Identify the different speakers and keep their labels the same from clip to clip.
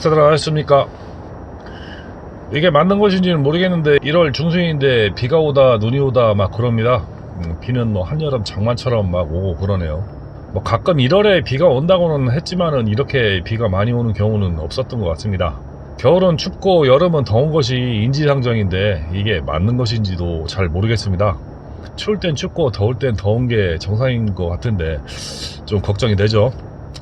Speaker 1: 식사들 하셨습니까? 이게 맞는 것인지는 모르겠는데 1월 중순인데 비가 오다 눈이 오다 막 그럽니다. 비는 뭐 한여름 장마처럼 막 오고 그러네요. 뭐 가끔 1월에 비가 온다고는 했지만은 이렇게 비가 많이 오는 경우는 없었던 것 같습니다. 겨울은 춥고 여름은 더운 것이 인지상정인데 이게 맞는 것인지도 잘 모르겠습니다. 추울 땐 춥고 더울 땐 더운 게 정상인 것 같은데 좀 걱정이 되죠.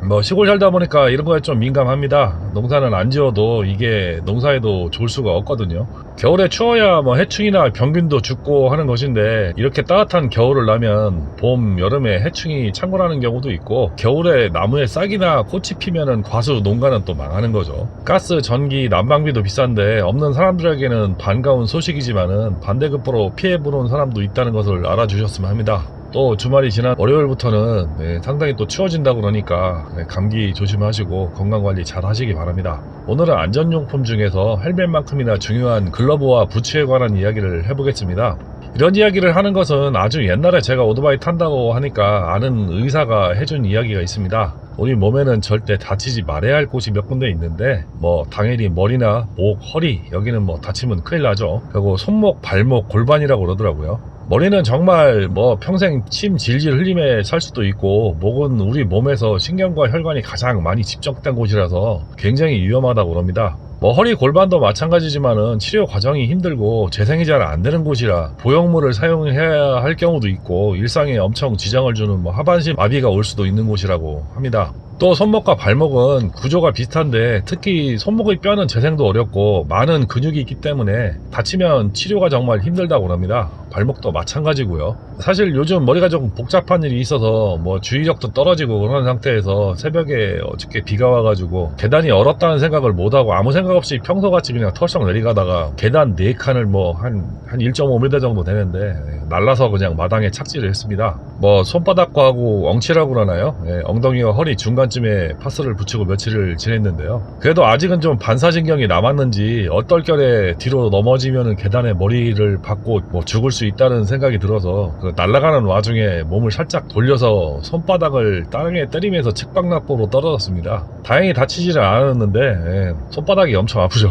Speaker 1: 뭐 시골 살다 보니까 이런 거에 좀 민감합니다. 농사는 안 지어도 이게 농사에도 좋을 수가 없거든요. 겨울에 추워야 뭐 해충이나 병균도 죽고 하는 것인데 이렇게 따뜻한 겨울을 나면 봄, 여름에 해충이 창궐하는 경우도 있고 겨울에 나무에 싹이나 꽃이 피면은 과수 농가는 또 망하는 거죠. 가스, 전기, 난방비도 비싼데 없는 사람들에게는 반가운 소식이지만은 반대급부로 피해보는 사람도 있다는 것을 알아주셨으면 합니다. 또 주말이 지난 월요일부터는 상당히 또 추워진다고 그러니까 감기 조심하시고 건강관리 잘 하시기 바랍니다. 오늘은 안전용품 중에서 헬멧만큼이나 중요한 글러브와 부츠에 관한 이야기를 해보겠습니다. 이런 이야기를 하는 것은 아주 옛날에 제가 오토바이 탄다고 하니까 아는 의사가 해준 이야기가 있습니다. 우리 몸에는 절대 다치지 말아야 할 곳이 몇 군데 있는데 뭐 당연히 머리나 목, 허리 여기는 뭐 다치면 큰일 나죠. 그리고 손목, 발목, 골반이라고 그러더라고요. 머리는 정말 뭐 평생 침 질질 흘림에 살 수도 있고 목은 우리 몸에서 신경과 혈관이 가장 많이 집중된 곳이라서 굉장히 위험하다고 그럽니다. 뭐 허리, 골반도 마찬가지지만은 치료 과정이 힘들고 재생이 잘 안 되는 곳이라 보형물을 사용해야 할 경우도 있고 일상에 엄청 지장을 주는 뭐 하반신 마비가 올 수도 있는 곳이라고 합니다. 또 손목과 발목은 구조가 비슷한데 특히 손목의 뼈는 재생도 어렵고 많은 근육이 있기 때문에 다치면 치료가 정말 힘들다고 합니다. 발목도 마찬가지고요. 사실 요즘 머리가 조금 복잡한 일이 있어서 뭐 주의력도 떨어지고 그런 상태에서 새벽에 어저께 비가 와가지고 계단이 얼었다는 생각을 못하고 아무 생각 없이 평소같이 그냥 털썩 내려가다가 계단 4칸을 뭐 한 1.5m 정도 되는데 날라서 그냥 마당에 착지를 했습니다. 뭐 손바닥과 하고 엉치라고 그러나요? 엉덩이와 허리 중간쯤에 파스를 붙이고 며칠을 지냈는데요. 그래도 아직은 좀 반사신경이 남았는지 얼떨결에 뒤로 넘어지면은 계단에 머리를 박고 뭐 죽을 수 있다는 생각이 들어서 그 날아가는 와중에 몸을 살짝 돌려서 손바닥을 땅에 때리면서 측방납보로 떨어졌습니다. 다행히 다치지는 않았는데 손바닥이 엄청 아프죠.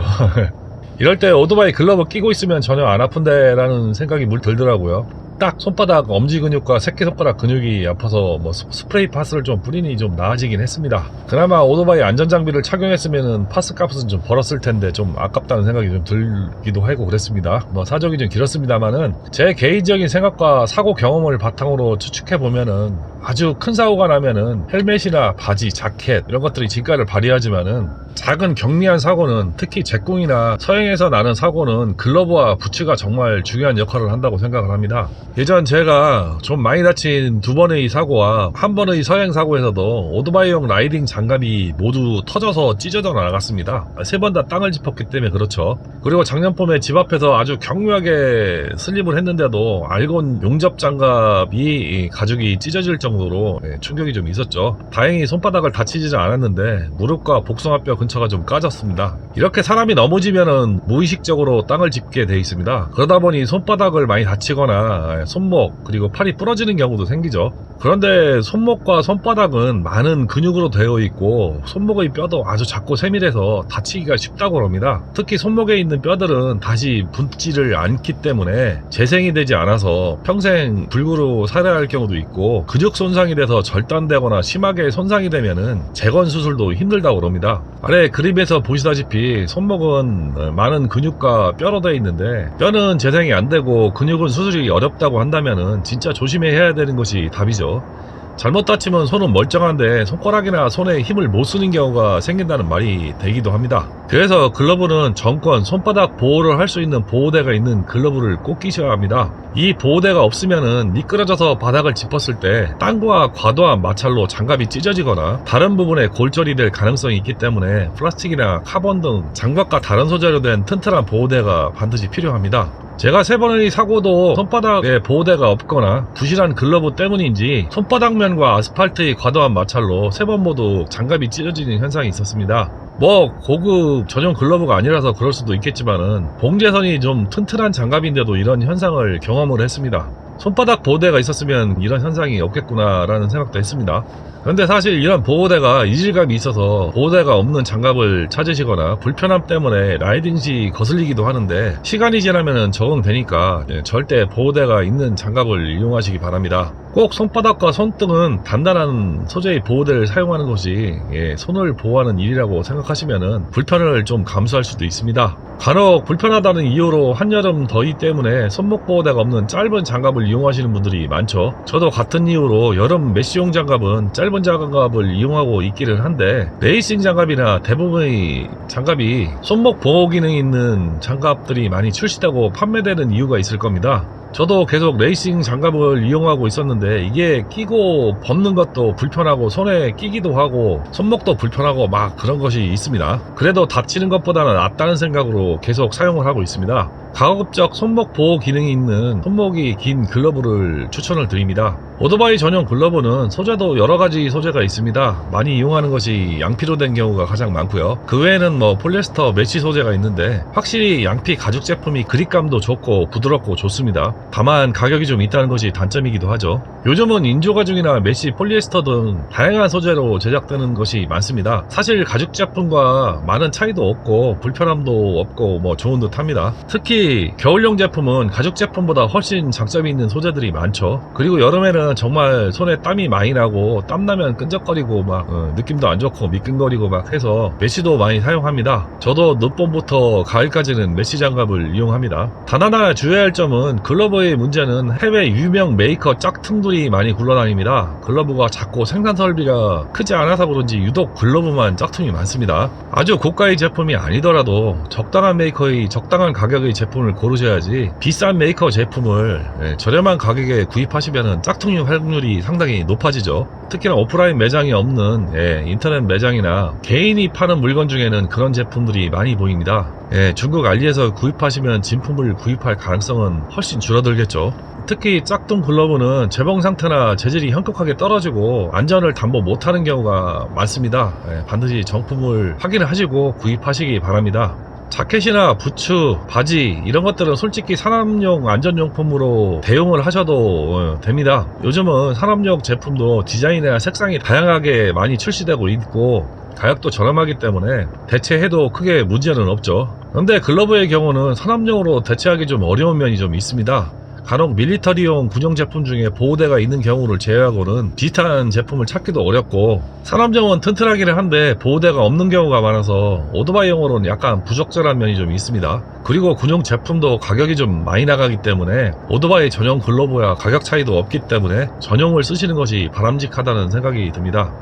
Speaker 1: 이럴 때 오토바이 글러브 끼고 있으면 전혀 안 아픈데 라는 생각이 물 들더라고요. 딱 손바닥 엄지 근육과 새끼손가락 근육이 아파서 뭐 스프레이 파스를 좀 뿌리니 좀 나아지긴 했습니다. 그나마 오토바이 안전장비를 착용했으면 파스 값은 좀 벌었을 텐데 좀 아깝다는 생각이 좀 들기도 하고 그랬습니다. 뭐 사정이 좀 길었습니다만은 제 개인적인 생각과 사고 경험을 바탕으로 추측해보면은 아주 큰 사고가 나면은 헬멧이나 바지, 자켓 이런 것들이 진가를 발휘하지만은 작은 경미한 사고는 특히 제꿍이나 서행에서 나는 사고는 글러브와 부츠가 정말 중요한 역할을 한다고 생각을 합니다. 예전 제가 좀 많이 다친 2번의 사고와 한 번의 서행 사고에서도 오토바이용 라이딩 장갑이 모두 터져서 찢어져 나갔습니다. 3번 다 땅을 짚었기 때문에 그렇죠. 그리고 작년 봄에 집 앞에서 아주 경미하게 슬립을 했는데도 알곤 용접 장갑이 가죽이 찢어질 정도로 충격이 좀 있었죠. 다행히 손바닥을 다치지는 않았는데 무릎과 복숭아뼈 근처가 좀 까졌습니다. 이렇게 사람이 넘어지면은 무의식적으로 땅을 짚게 돼 있습니다. 그러다 보니 손바닥을 많이 다치거나 손목 그리고 팔이 부러지는 경우도 생기죠. 그런데 손목과 손바닥은 많은 근육으로 되어 있고 손목의 뼈도 아주 작고 세밀해서 다치기가 쉽다고 합니다. 특히 손목에 있는 뼈들은 다시 붙지를 않기 때문에 재생이 되지 않아서 평생 불구로 살아야 할 경우도 있고 근육 손상이 돼서 절단되거나 심하게 손상이 되면은 재건 수술도 힘들다고 합니다. 아래 그림에서 보시다시피 손목은 많은 근육과 뼈로 되어 있는데 뼈는 재생이 안 되고 근육은 수술이 어렵다고 한다면은 진짜 조심해야 되는 것이 답이죠. 잘못 다치면 손은 멀쩡한데 손가락이나 손에 힘을 못 쓰는 경우가 생긴다는 말이 되기도 합니다. 그래서 글러브는 정권 손바닥 보호를 할 수 있는 보호대가 있는 글러브를 꼭 끼셔야 합니다. 이 보호대가 없으면은 미끄러져서 바닥을 짚었을 때 땅과 과도한 마찰로 장갑이 찢어지거나 다른 부분에 골절이 될 가능성이 있기 때문에 플라스틱이나 카본 등 장갑과 다른 소재로 된 튼튼한 보호대가 반드시 필요합니다. 제가 3번의 사고도 손바닥에 보호대가 없거나 부실한 글러브 때문인지 손바닥면과 아스팔트의 과도한 마찰로 3번 모두 장갑이 찢어지는 현상이 있었습니다. 뭐 고급 전용 글러브가 아니라서 그럴 수도 있겠지만은 봉제선이 좀 튼튼한 장갑인데도 이런 현상을 경험을 했습니다. 손바닥 보호대가 있었으면 이런 현상이 없겠구나라는 생각도 했습니다. 그런데 사실 이런 보호대가 이질감이 있어서 보호대가 없는 장갑을 찾으시거나 불편함 때문에 라이딩 시 거슬리기도 하는데, 시간이 지나면 적응되니까 절대 보호대가 있는 장갑을 이용하시기 바랍니다. 꼭 손바닥과 손등은 단단한 소재의 보호대를 사용하는 것이 손을 보호하는 일이라고 생각하시면 불편을 좀 감수할 수도 있습니다. 간혹 불편하다는 이유로 한여름 더위 때문에 손목 보호대가 없는 짧은 장갑을 이용하시는 분들이 많죠. 저도 같은 이유로 여름 메쉬용 장갑은 짧은 장갑을 이용하고 있기는 한데, 레이싱 장갑이나 대부분의 장갑이 손목 보호 기능이 있는 장갑들이 많이 출시되고 판매되는 이유가 있을 겁니다. 저도 계속 레이싱 장갑을 이용하고 있었는데 이게 끼고 벗는 것도 불편하고 손에 끼기도 하고 손목도 불편하고 막 그런 것이 있습니다. 그래도 다치는 것보다는 낫다는 생각으로 계속 사용을 하고 있습니다. 가급적 손목 보호 기능이 있는 손목이 긴 글러브를 추천을 드립니다. 오토바이 전용 글러브는 소재도 여러가지 소재가 있습니다. 많이 이용하는 것이 양피로 된 경우가 가장 많고요. 그 외에는 폴리에스터 메쉬 소재가 있는데 확실히 양피 가죽 제품이 그립감도 좋고 부드럽고 좋습니다. 다만 가격이 좀 있다는 것이 단점이기도 하죠. 요즘은 인조가죽이나 메쉬, 폴리에스터 등 다양한 소재로 제작되는 것이 많습니다. 사실 가죽 제품과 많은 차이도 없고 불편함도 없고 좋은 듯 합니다. 특히 겨울용 제품은 가죽 제품보다 훨씬 장점이 있는 소재들이 많죠. 그리고 여름에는 정말 손에 땀이 많이 나고 땀나면 끈적거리고 느낌도 안 좋고 미끈거리고 해서 메쉬도 많이 사용합니다. 저도 늦봄부터 가을까지는 메쉬 장갑을 이용합니다. 단 하나 주의할 점은 글러브의 문제는 해외 유명 메이커 짝퉁들이 많이 굴러다닙니다. 글러브가 작고 생산 설비가 크지 않아서 그런지 유독 글러브만 짝퉁이 많습니다. 아주 고가의 제품이 아니더라도 적당한 메이커의 적당한 가격의 제품을 고르셔야지, 비싼 메이커 제품을 저렴한 가격에 구입하시면 짝퉁일 확률이 상당히 높아지죠. 특히나 오프라인 매장이 없는 인터넷 매장이나 개인이 파는 물건 중에는 그런 제품들이 많이 보입니다. 중국 알리에서 구입하시면 진품을 구입할 가능성은 훨씬 줄어들겠죠. 특히 짝퉁 글러브는 재봉 상태나 재질이 현격하게 떨어지고 안전을 담보 못하는 경우가 많습니다. 반드시 정품을 확인을 하시고 구입하시기 바랍니다. 자켓이나 부츠, 바지 이런 것들은 솔직히 산업용 안전용품으로 대용을 하셔도 됩니다. 요즘은 산업용 제품도 디자인이나 색상이 다양하게 많이 출시되고 있고 가격도 저렴하기 때문에 대체해도 크게 문제는 없죠. 그런데 글러브의 경우는 산업용으로 대체하기 좀 어려운 면이 좀 있습니다. 간혹 밀리터리용 군용 제품 중에 보호대가 있는 경우를 제외하고는 비슷한 제품을 찾기도 어렵고, 산업용은 튼튼하기는 한데 보호대가 없는 경우가 많아서 오토바이용으로는 약간 부적절한 면이 좀 있습니다. 그리고 군용 제품도 가격이 좀 많이 나가기 때문에 오토바이 전용 글러브와 가격 차이도 없기 때문에 전용을 쓰시는 것이 바람직하다는 생각이 듭니다.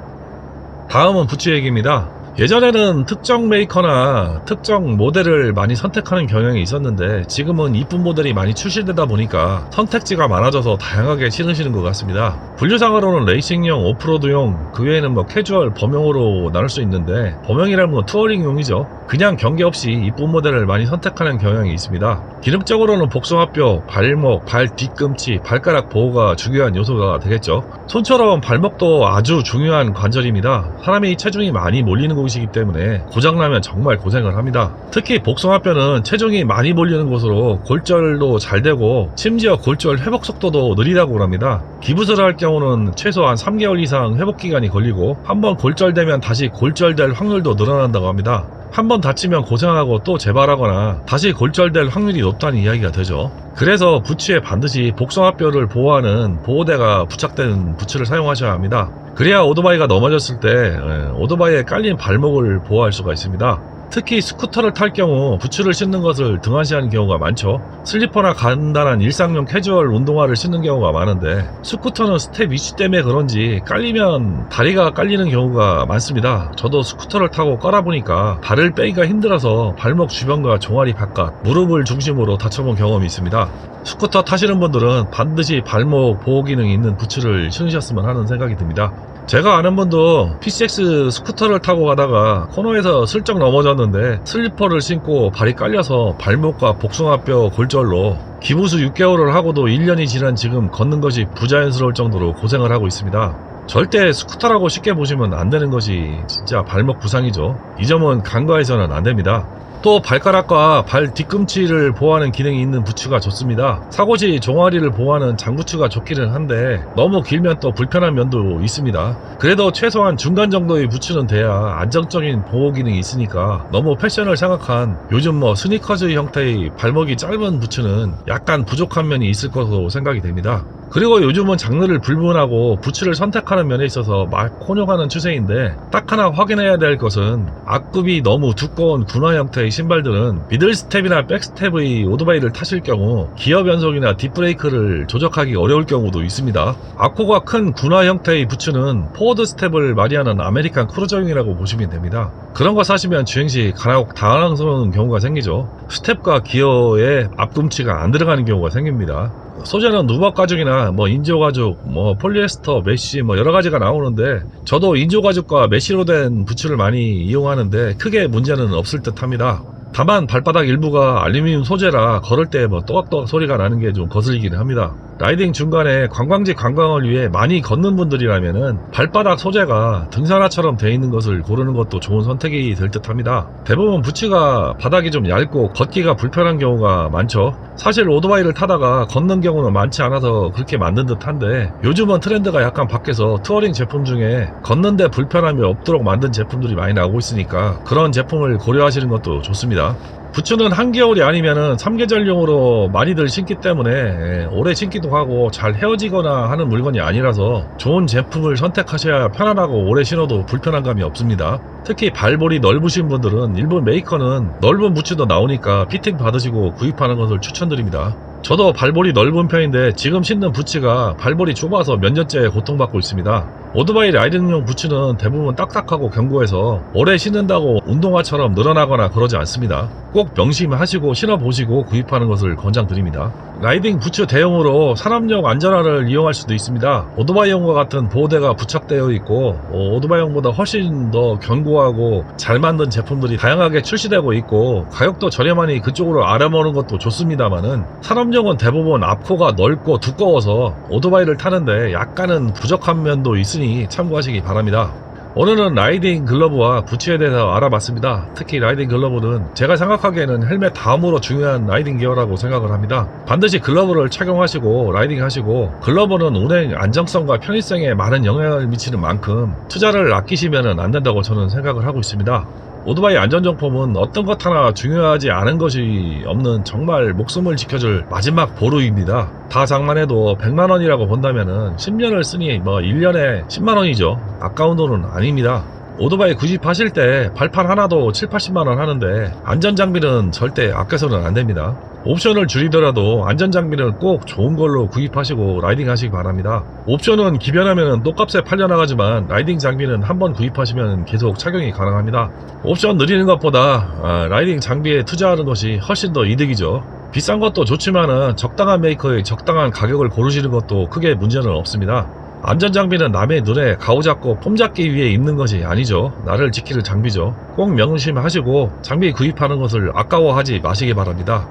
Speaker 1: 다음은 부츠 얘기입니다. 예전에는 특정 메이커나 특정 모델을 많이 선택하는 경향이 있었는데 지금은 이쁜 모델이 많이 출시되다 보니까 선택지가 많아져서 다양하게 신으시는 것 같습니다. 분류상으로는 레이싱용, 오프로드용, 그 외에는 캐주얼, 범용으로 나눌 수 있는데, 범용이라는 건 투어링용이죠. 그냥 경계 없이 이쁜 모델을 많이 선택하는 경향이 있습니다. 기능적으로는 복숭아뼈, 발목, 발 뒤꿈치, 발가락 보호가 중요한 요소가 되겠죠. 손처럼 발목도 아주 중요한 관절입니다. 사람이 체중이 많이 몰리는 곳이기 때문에 고장나면 정말 고생을 합니다. 특히 복숭아뼈는 체중이 많이 몰리는 곳으로 골절도 잘 되고 심지어 골절 회복 속도도 느리다고 합니다. 기부스를 할 경우는 최소한 3개월 이상 회복기간이 걸리고, 한번 골절되면 다시 골절될 확률도 늘어난다고 합니다. 한번 다치면 고생하고 또 재발하거나 다시 골절될 확률이 높다는 이야기가 되죠. 그래서 부츠에 반드시 복숭아뼈를 보호하는 보호대가 부착된 부츠를 사용하셔야 합니다. 그래야 오토바이가 넘어졌을 때 오토바이에 깔린 발목을 보호할 수가 있습니다. 특히 스쿠터를 탈 경우 부츠를 신는 것을 등한시하는 경우가 많죠. 슬리퍼나 간단한 일상용 캐주얼 운동화를 신는 경우가 많은데, 스쿠터는 스텝 위치 때문에 그런지 깔리면 다리가 깔리는 경우가 많습니다. 저도 스쿠터를 타고 깔아보니까 발을 빼기가 힘들어서 발목 주변과 종아리 바깥, 무릎을 중심으로 다쳐본 경험이 있습니다. 스쿠터 타시는 분들은 반드시 발목 보호 기능이 있는 부츠를 신으셨으면 하는 생각이 듭니다. 제가 아는 분도 PCX 스쿠터를 타고 가다가 코너에서 슬쩍 넘어졌는데 슬리퍼를 신고 발이 깔려서 발목과 복숭아뼈 골절로 기부수 6개월을 하고도 1년이 지난 지금 걷는 것이 부자연스러울 정도로 고생을 하고 있습니다. 절대 스쿠터라고 쉽게 보시면 안 되는 것이 진짜 발목 부상이죠. 이 점은 간과해서는 안 됩니다. 또 발가락과 발 뒤꿈치를 보호하는 기능이 있는 부츠가 좋습니다. 사고시 종아리를 보호하는 장부츠가 좋기는 한데 너무 길면 또 불편한 면도 있습니다. 그래도 최소한 중간 정도의 부츠는 돼야 안정적인 보호 기능이 있으니까 너무 패션을 생각한 요즘 뭐 스니커즈 형태의 발목이 짧은 부츠는 약간 부족한 면이 있을 것으로 생각이 됩니다. 그리고 요즘은 장르를 불문하고 부츠를 선택하는 면에 있어서 막 혼용하는 추세인데 딱 하나 확인해야 될 것은 앞굽이 너무 두꺼운 군화 형태의 신발들은 미들스텝이나 백스텝의 오토바이를 타실 경우 기어 변속이나 딥브레이크를 조작하기 어려울 경우도 있습니다. 앞코가 큰 군화 형태의 부츠는 포워드 스텝을 말이하는 아메리칸 크루저용이라고 보시면 됩니다. 그런 거 사시면 주행시 간혹 당황스러운 경우가 생기죠. 스텝과 기어에 앞꿈치가 안 들어가는 경우가 생깁니다. 소재는 누벅 가죽이나 뭐 인조 가죽, 뭐 폴리에스터, 메쉬 뭐 여러 가지가 나오는데 저도 인조 가죽과 메쉬로 된 부츠를 많이 이용하는데 크게 문제는 없을 듯합니다. 다만 발바닥 일부가 알루미늄 소재라 걸을 때 뭐 또각또각 소리가 나는 게 좀 거슬리긴 합니다. 라이딩 중간에 관광지 관광을 위해 많이 걷는 분들이라면은 발바닥 소재가 등산화처럼 되어 있는 것을 고르는 것도 좋은 선택이 될 듯 합니다. 대부분 부츠가 바닥이 좀 얇고 걷기가 불편한 경우가 많죠. 사실 오토바이를 타다가 걷는 경우는 많지 않아서 그렇게 만든 듯 한데 요즘은 트렌드가 약간 바뀌어서 투어링 제품 중에 걷는데 불편함이 없도록 만든 제품들이 많이 나오고 있으니까 그런 제품을 고려하시는 것도 좋습니다. 부츠는 한겨울이 아니면은 3계절용으로 많이들 신기 때문에 오래 신기도 하고 잘 헤어지거나 하는 물건이 아니라서 좋은 제품을 선택하셔야 편안하고 오래 신어도 불편한 감이 없습니다. 특히 발볼이 넓으신 분들은 일본 메이커는 넓은 부츠도 나오니까 피팅 받으시고 구입하는 것을 추천드립니다. 저도 발볼이 넓은 편인데 지금 신는 부츠가 발볼이 좁아서 몇 년째 고통받고 있습니다. 오토바이 라이딩용 부츠는 대부분 딱딱하고 견고해서 오래 신는다고 운동화처럼 늘어나거나 그러지 않습니다. 꼭 명심하시고 신어보시고 구입하는 것을 권장드립니다. 라이딩 부츠 대용으로 산업용 안전화를 이용할 수도 있습니다. 오토바이용과 같은 보호대가 부착되어 있고 오토바이용보다 훨씬 더 견고하고 잘 만든 제품들이 다양하게 출시되고 있고 가격도 저렴하니 그쪽으로 알아보는 것도 좋습니다만은 산업용은 대부분 앞코가 넓고 두꺼워서 오토바이를 타는데 약간은 부족한 면도 있으니 참고하시기 바랍니다. 오늘은 라이딩 글러브와 부츠에 대해서 알아봤습니다. 특히 라이딩 글러브는 제가 생각하기에는 헬멧 다음으로 중요한 라이딩 기어라고 생각을 합니다. 반드시 글러브를 착용하시고 라이딩 하시고 글러브는 운행 안정성과 편의성에 많은 영향을 미치는 만큼 투자를 아끼시면 안 된다고 저는 생각을 하고 있습니다. 오토바이 안전정품은 어떤 것 하나 중요하지 않은 것이 없는 정말 목숨을 지켜줄 마지막 보루입니다. 다 장만해도 100만원이라고 본다면은 10년을 쓰니 뭐 1년에 10만원이죠. 아까운 돈은 아닙니다. 오토바이 구입하실 때 발판 하나도 7, 80만원 하는데 안전장비는 절대 아껴서는 안됩니다. 옵션을 줄이더라도 안전장비는 꼭 좋은 걸로 구입하시고 라이딩 하시기 바랍니다. 옵션은 기변하면 똑값에 팔려나가지만 라이딩 장비는 한번 구입하시면 계속 착용이 가능합니다. 옵션 늘리는 것보다 라이딩 장비에 투자하는 것이 훨씬 더 이득이죠. 비싼 것도 좋지만은 적당한 메이커의 적당한 가격을 고르시는 것도 크게 문제는 없습니다. 안전장비는 남의 눈에 가오잡고 폼잡기 위해 입는 것이 아니죠. 나를 지키는 장비죠. 꼭 명심하시고 장비 구입하는 것을 아까워하지 마시기 바랍니다.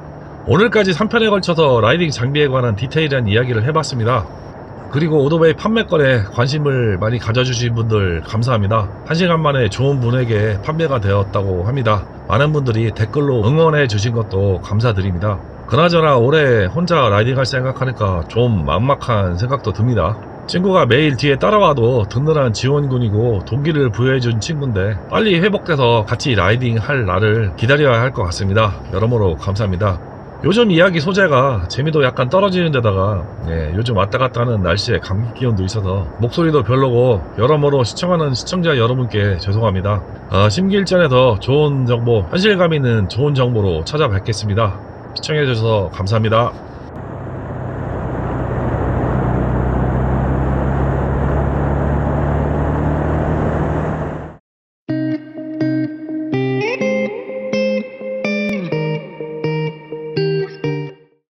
Speaker 1: 오늘까지 3편에 걸쳐서 라이딩 장비에 관한 디테일한 이야기를 해봤습니다. 그리고 오토바이 판매권에 관심을 많이 가져주신 분들 감사합니다. 1시간 만에 좋은 분에게 판매가 되었다고 합니다. 많은 분들이 댓글로 응원해 주신 것도 감사드립니다. 그나저나 올해 혼자 라이딩 할 생각하니까 좀 막막한 생각도 듭니다. 친구가 매일 뒤에 따라와도 든든한 지원군이고 동기를 부여해준 친구인데 빨리 회복돼서 같이 라이딩 할 날을 기다려야 할 것 같습니다. 여러모로 감사합니다. 요즘 이야기 소재가 재미도 약간 떨어지는 데다가 요즘 왔다 갔다 하는 날씨에 감기 기운도 있어서 목소리도 별로고 여러모로 시청하는 시청자 여러분께 죄송합니다. 심기일전에서 좋은 정보, 현실감 있는 좋은 정보로 찾아뵙겠습니다. 시청해주셔서 감사합니다.